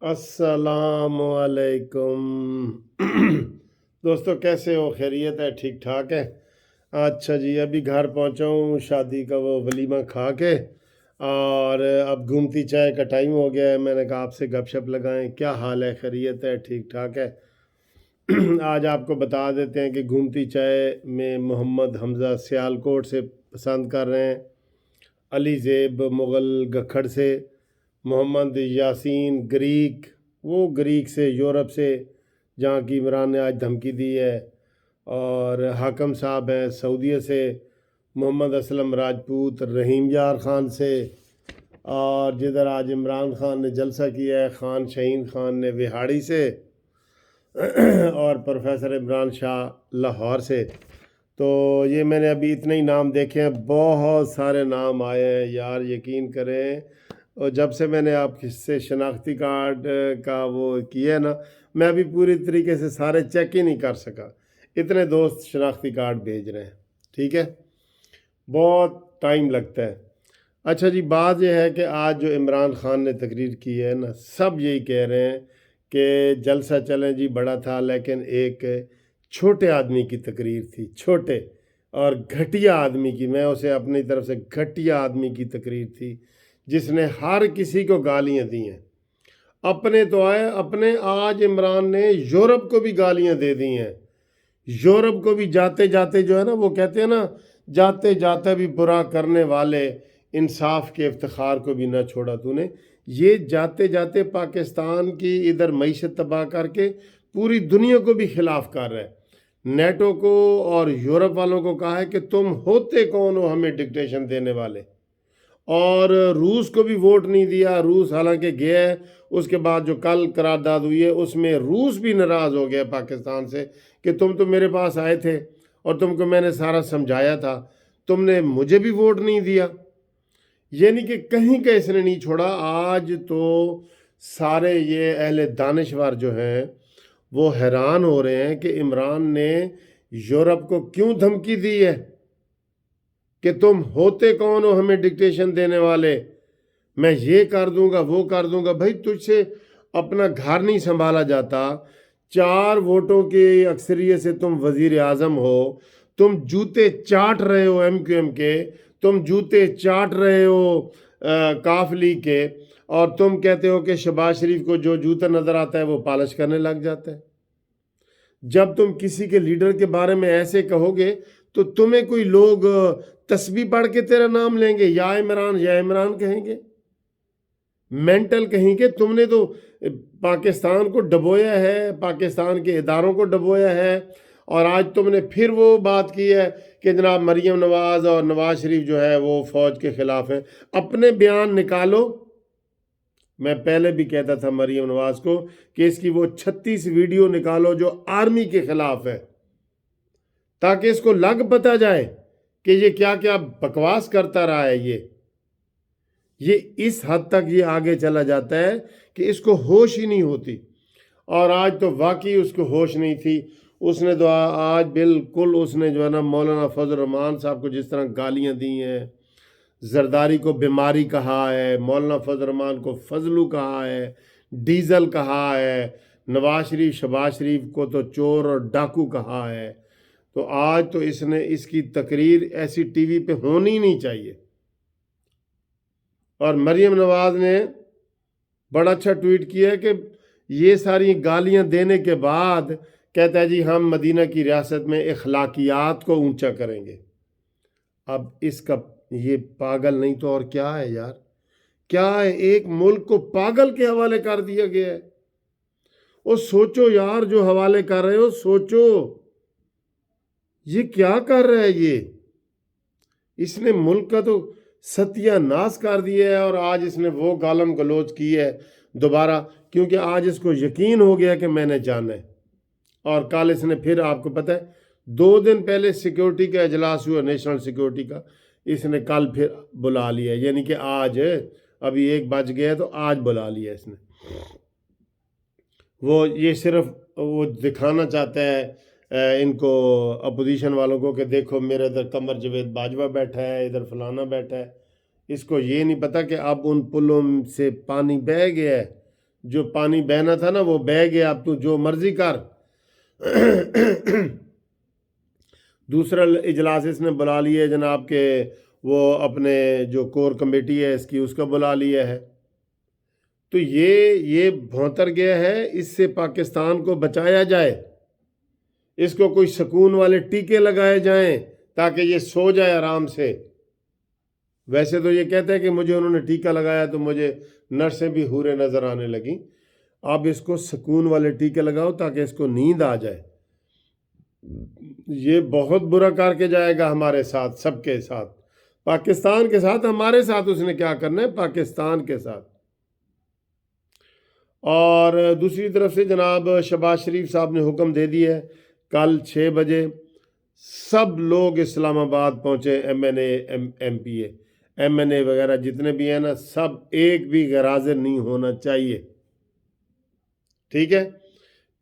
अस्सलाम वालेकुम। दोस्तों कैसे हो? खैरियत है? ठीक ठाक है? अच्छा जी, अभी घर पहुंचा हूँ शादी का वो वलीमा खा के, और अब घूमती चाय का टाइम हो गया है। मैंने कहा आपसे गपशप लगाएं। क्या हाल है? खैरियत है? ठीक ठाक है? आज आपको बता देते हैं कि घूमती चाय में मोहम्मद हमज़ा सियालकोट से पसंद कर रहे हैं, अली ज़ेब मुग़ल गखड़ से, मोहम्मद यासीन ग्रीक, वो ग्रीक से यूरोप से जहाँ की इमरान ने आज धमकी दी है, और हाकम साहब हैं सऊदीया से, मोहम्मद असलम राजपूत रहीम यार ख़ान से, और जिधर आज इमरान ख़ान ने जलसा किया है ख़ान शहीन ख़ान ने विहाड़ी से, और प्रोफेसर इमरान शाह लाहौर से। तो ये मैंने अभी इतने ही नाम देखे हैं, बहुत सारे नाम आए हैं यार, यकीन करें। और जब से मैंने आपसे शनाख्ती कार्ड का वो किया है ना, मैं अभी पूरी तरीके से सारे चेक ही नहीं कर सका, इतने दोस्त शनाख्ती कार्ड भेज रहे हैं। ठीक है, बहुत टाइम लगता है। अच्छा जी, बात यह है कि आज जो इमरान ख़ान ने तकरीर की है ना, सब यही कह रहे हैं कि जलसा चलें जी बड़ा था, लेकिन एक छोटे आदमी की तकरीर थी, छोटे और घटिया आदमी की, मैं उसे अपनी तरफ से घटिया आदमी की तकरीर थी, जिसने हर किसी को गालियां दी हैं। अपने तो आए अपने, आज इमरान ने यूरोप को भी गालियां दे दी हैं। यूरोप को भी जाते जाते जो है ना, वो कहते हैं ना, जाते जाते भी बुरा करने वाले इंसाफ के इफ्तिखार को भी ना छोड़ा तूने। ये जाते जाते पाकिस्तान की इधर मईशत तबाह करके पूरी दुनिया को भी खिलाफ कर रहा है। नेटो को और यूरोप वालों को कहा है कि तुम होते कौन हो हमें डिक्टेशन देने वाले, और रूस को भी वोट नहीं दिया। रूस हालांकि गया है, उसके बाद जो कल करारदाद हुई है उसमें रूस भी नाराज़ हो गया पाकिस्तान से कि तुम तो मेरे पास आए थे और तुमको मैंने सारा समझाया था, तुमने मुझे भी वोट नहीं दिया। यानी कि कहीं का इसने नहीं छोड़ा। आज तो सारे ये अहले दानिशवर जो हैं वो हैरान हो रहे हैं कि इमरान ने यूरोप को क्यों धमकी दी है कि तुम होते कौन हो हमें डिक्टेशन देने वाले, मैं ये कर दूंगा वो कर दूंगा। भाई तुझसे अपना घर नहीं संभाला जाता, 4 वोटों की अक्सरियत से तुम वजीर आजम हो, तुम जूते चाट रहे हो MQM के, तुम जूते चाट रहे हो काफ लीग के, और तुम कहते हो कि शहबाज शरीफ को जो जूता नज़र आता है वो पॉलिश करने लग जाता है। जब तुम किसी के लीडर के बारे में ऐसे कहोगे तो तुम्हें कोई लोग तस्बीह पढ़ के तेरा नाम लेंगे, या इमरान कहेंगे। मेंटल कहीं के, तुमने तो पाकिस्तान को डबोया है, पाकिस्तान के इदारों को डबोया है, और आज तुमने फिर वो बात की है कि जनाब मरीम नवाज़ और नवाज शरीफ जो है वो फ़ौज के ख़िलाफ़ हैं। अपने बयान निकालो। मैं पहले भी कहता था मरीम नवाज़ को कि इसकी वो 36 वीडियो निकालो जो आर्मी के ख़िलाफ़ है, ताकि इसको लग पता जाए कि ये क्या क्या बकवास करता रहा है। ये इस हद तक ये आगे चला जाता है कि इसको होश ही नहीं होती। और आज तो वाकई उसको होश नहीं थी। उसने तो आज बिल्कुल, उसने जो है ना मौलाना फजल रहमान साहब को जिस तरह गालियां दी हैं, जरदारी को बीमारी कहा है, मौलाना फजल रहमान को फजलू कहा है, डीजल कहा है, नवाज शरीफ शहबाज शरीफ को तो चोर और डाकू कहा है। तो आज तो इसने, इसकी तकरीर ऐसी टीवी पे होनी नहीं चाहिए। और मरीम नवाज ने बड़ा अच्छा ट्वीट किया है कि ये सारी गालियां देने के बाद कहता है जी हम मदीना की रियासत में इखलाकियात को ऊंचा करेंगे। अब इसका, ये पागल नहीं तो और क्या है यार? क्या है? एक मुल्क को पागल के हवाले कर दिया गया है। वो सोचो यार, जो हवाले कर रहे हो सोचो, ये क्या कर रहा है? ये इसने मुल्क का तो सत्यानाश कर दिया है। और आज इसने वो गालम गलोच की है दोबारा, क्योंकि आज इसको यकीन हो गया कि मैंने जाना है। और कल इसने फिर, आपको पता है 2 दिन पहले सिक्योरिटी का इजलास हुआ, नेशनल सिक्योरिटी का, इसने कल फिर बुला लिया, यानी कि आज, अभी 1 बज गया तो आज बुला लिया इसने। वो ये सिर्फ वो दिखाना चाहता है इनको, अपोजिशन वालों को, कि देखो मेरे इधर कमर जवेद बाजवा बैठा है, इधर फलाना बैठा है। इसको ये नहीं पता कि अब उन पुलों से पानी बह गया है جو پانی بہنا تھا نا وہ بہہ گیا، اب تو جو مرضی کر۔ دوسرا اجلاس اس نے بلا لیا ہے جناب کہ وہ اپنے جو کور کمیٹی ہے اس کی، اس کا بلا لیا ہے۔ تو یہ بھونتر گیا ہے، اس سے پاکستان کو بچایا جائے، اس کو کوئی سکون والے ٹیکے لگائے جائیں تاکہ یہ سو جائے آرام سے۔ ویسے تو یہ کہتا ہے کہ مجھے انہوں نے ٹیکہ لگایا تو مجھے نرسیں بھی حوریں نظر آنے لگیں۔ اب اس کو سکون والے ٹیکے لگاؤ تاکہ اس کو نیند آ جائے۔ یہ بہت برا کر کے جائے گا ہمارے ساتھ، سب کے ساتھ، پاکستان کے ساتھ، ہمارے ساتھ اس نے کیا کرنا ہے، پاکستان کے ساتھ۔ اور دوسری طرف سے جناب شہباز شریف صاحب نے حکم دے دیا ہے کل 6 بجے سب لوگ اسلام آباد پہنچے، ایم این اے، ایم پی اے، ایم این اے وغیرہ جتنے بھی ہیں نا، سب ایک بھی غیر حاضر نہیں ہونا چاہیے، ٹھیک ہے۔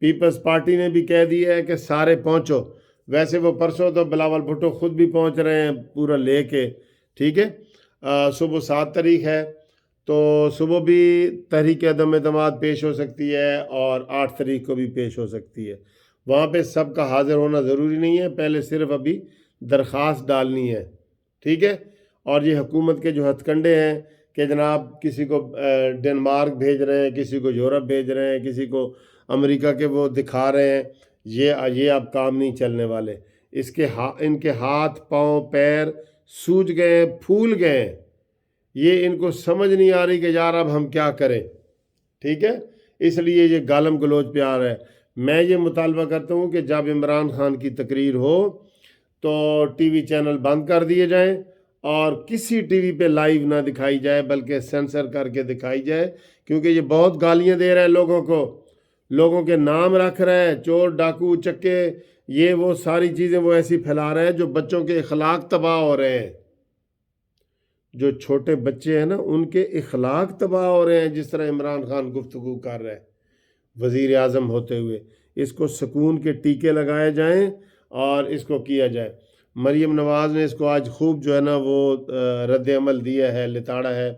پیپلز پارٹی نے بھی کہہ دیا ہے کہ سارے پہنچو۔ ویسے وہ پرسوں تو بلاول بھٹو خود بھی پہنچ رہے ہیں پورا لے کے، ٹھیک ہے۔ صبح 7 تاریخ ہے تو صبح بھی تحریک عدم اعتماد پیش ہو سکتی ہے اور 8 تاریخ کو بھی پیش ہو سکتی ہے۔ وہاں پہ سب کا حاضر ہونا ضروری نہیں ہے، پہلے صرف ابھی درخواست ڈالنی ہے، ٹھیک ہے۔ اور یہ حکومت کے جو ہتھ کنڈے ہیں کہ جناب کسی کو ڈنمارک بھیج رہے ہیں، کسی کو یورپ بھیج رہے ہیں، کسی کو امریکہ کے وہ دکھا رہے ہیں، یہ اب کام نہیں چلنے والے۔ ان کے ہاتھ پاؤں پیر سوج گئے، پھول گئے، یہ ان کو سمجھ نہیں آ رہی کہ یار اب ہم کیا کریں، ٹھیک ہے۔ اس لیے یہ گالم گلوچ پہ آ رہا ہے۔ میں یہ مطالبہ کرتا ہوں کہ جب عمران خان کی تقریر ہو تو ٹی وی چینل بند کر دیے جائیں اور کسی ٹی وی پہ لائیو نہ دکھائی جائے بلکہ سینسر کر کے دکھائی جائے، کیونکہ یہ بہت گالیاں دے رہا ہے لوگوں کو، لوگوں کے نام رکھ رہا ہے، چور ڈاکو چکے، یہ وہ ساری چیزیں وہ ایسی پھیلا رہے ہیں جو بچوں کے اخلاق تباہ ہو رہے ہیں۔ جو چھوٹے بچے ہیں نا ان کے اخلاق تباہ ہو رہے ہیں، جس طرح عمران خان گفتگو کر رہے ہیں وزیر اعظم ہوتے ہوئے۔ اس کو سکون کے ٹیکے لگائے جائیں اور اس کو کیا جائے۔ مریم نواز نے اس کو آج خوب جو ہے نا وہ رد عمل دیا ہے، لتاڑا ہے،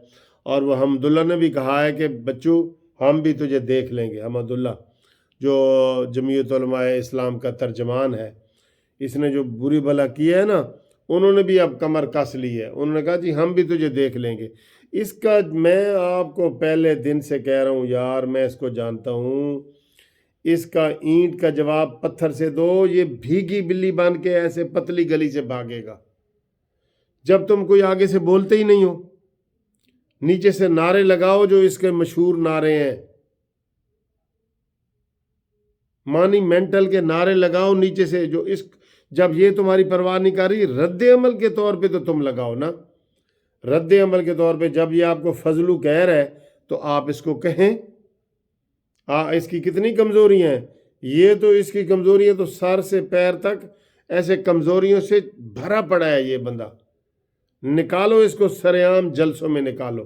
اور وہ حمداللہ نے بھی کہا ہے کہ بچو ہم بھی تجھے دیکھ لیں گے۔ حمداللہ جو جمعیت علماء اسلام کا ترجمان ہے، اس نے جو بری بلا کی ہے نا، انہوں نے بھی اب کمر کس لی ہے، انہوں نے کہا جی ہم بھی تجھے دیکھ لیں گے۔ اس کا میں آپ کو پہلے دن سے کہہ رہا ہوں یار، میں اس کو جانتا ہوں، اس کا اینٹ کا جواب پتھر سے دو، یہ بھیگی بلی بن کے ایسے پتلی گلی سے بھاگے گا۔ جب تم کوئی آگے سے بولتے ہی نہیں ہو، نیچے سے نعرے لگاؤ جو اس کے مشہور نعرے ہیں، مانی مینٹل کے نعرے لگاؤ نیچے سے، جو اس جب یہ تمہاری پرواہ نہیں کر رہی، رد عمل کے طور پہ تو تم لگاؤ نا۔ رد عمل کے طور پہ جب یہ آپ کو فضلو کہہ رہا ہے تو آپ اس کو کہیں، اس کی کتنی کمزوریاں ہیں، یہ تو اس کی کمزوریاں تو سر سے پیر تک ایسے کمزوریوں سے بھرا پڑا ہے یہ بندہ۔ نکالو اس کو سرعام جلسوں میں نکالو۔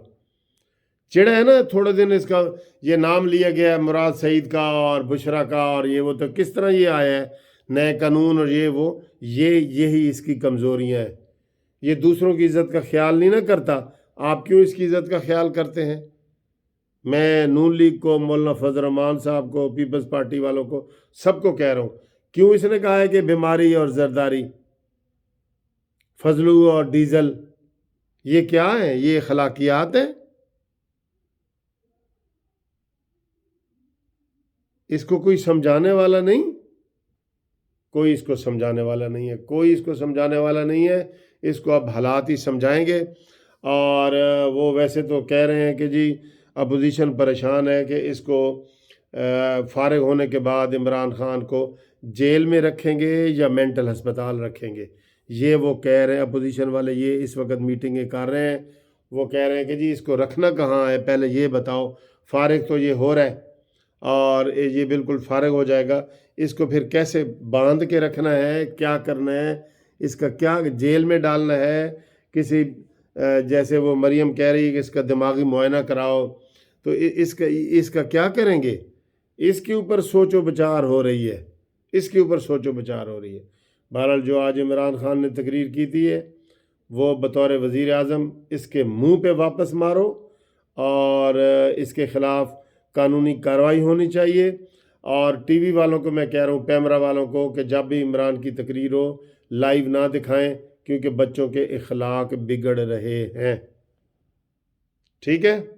چڑھا ہے نا تھوڑے دن اس کا یہ نام لیا گیا ہے مراد سعید کا اور بشرا کا، اور یہ وہ، تو کس طرح یہ آیا ہے نئے قانون اور یہ وہ، یہی اس کی کمزوریاں ہیں۔ یہ دوسروں کی عزت کا خیال نہیں نہ کرتا، آپ کیوں اس کی عزت کا خیال کرتے ہیں؟ میں نون لیگ کو، مولانا فضل الرحمان صاحب کو، پیپلز پارٹی والوں کو، سب کو کہہ رہا ہوں، کیوں اس نے کہا ہے کہ بیماری اور زرداری، فضلو اور ڈیزل، یہ کیا ہے؟ یہ اخلاقیات ہیں؟ اس کو کوئی سمجھانے والا نہیں، کوئی اس کو سمجھانے والا نہیں ہے، کوئی اس کو سمجھانے والا نہیں ہے۔ اس کو اب حالات ہی سمجھائیں گے۔ اور وہ ویسے تو کہہ رہے ہیں کہ جی اپوزیشن پریشان ہے کہ اس کو فارغ ہونے کے بعد عمران خان کو جیل میں رکھیں گے یا مینٹل ہسپتال رکھیں گے، یہ وہ کہہ رہے ہیں اپوزیشن والے۔ یہ اس وقت میٹنگیں کر رہے ہیں، وہ کہہ رہے ہیں کہ جی اس کو رکھنا کہاں ہے، پہلے یہ بتاؤ۔ فارغ تو یہ ہو رہا ہے اور یہ بالکل فارغ ہو جائے گا، اس کو پھر کیسے باندھ کے رکھنا ہے، کیا کرنا ہے، اس کا کیا جیل میں ڈالنا ہے، کسی جیسے وہ مریم کہہ رہی ہے کہ اس کا دماغی معائنہ کراؤ، تو اس کا کیا کریں گے؟ اس کے اوپر سوچ و بچار ہو رہی ہے، اس کے اوپر سوچ و بچار ہو رہی ہے۔ بہرحال جو آج عمران خان نے تقریر کی تھی ہے وہ بطور وزیر اعظم اس کے منہ پہ واپس مارو اور اس کے خلاف कानूनी कार्रवाई होनी चाहिए। और टीवी वालों को मैं कह रहा हूँ, कैमरा वालों को, कि जब भी इमरान की तकरीर हो लाइव ना दिखाएं, क्योंकि बच्चों के इखलाक बिगड़ रहे हैं। ठीक है।